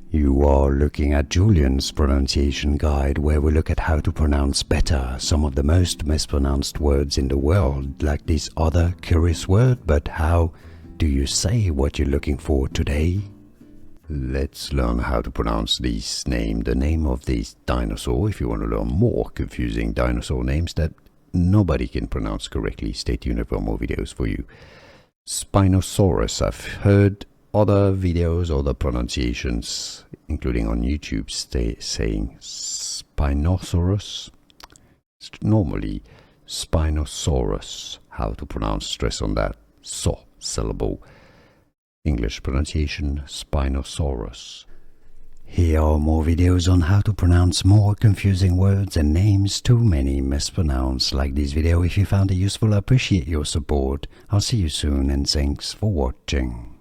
You are looking at Julian's pronunciation guide, where we look at how to pronounce better some of the most mispronounced words in the world, like this other curious word. But how do you say what you're looking for today? Let's learn how to pronounce this name, the name of this dinosaur. If you want to learn more confusing dinosaur names that nobody can pronounce correctly, stay tuned for more videos for you. Spinosaurus. I've heard other videos, other pronunciations, including on YouTube, saying Spinosaurus. It's normally Spinosaurus. How to pronounce, stress on that so syllable. English pronunciation, Spinosaurus. Here are more videos on how to pronounce more confusing words and names too many mispronounced. Like this video if you found it useful. I appreciate your support. I'll see you soon and thanks for watching.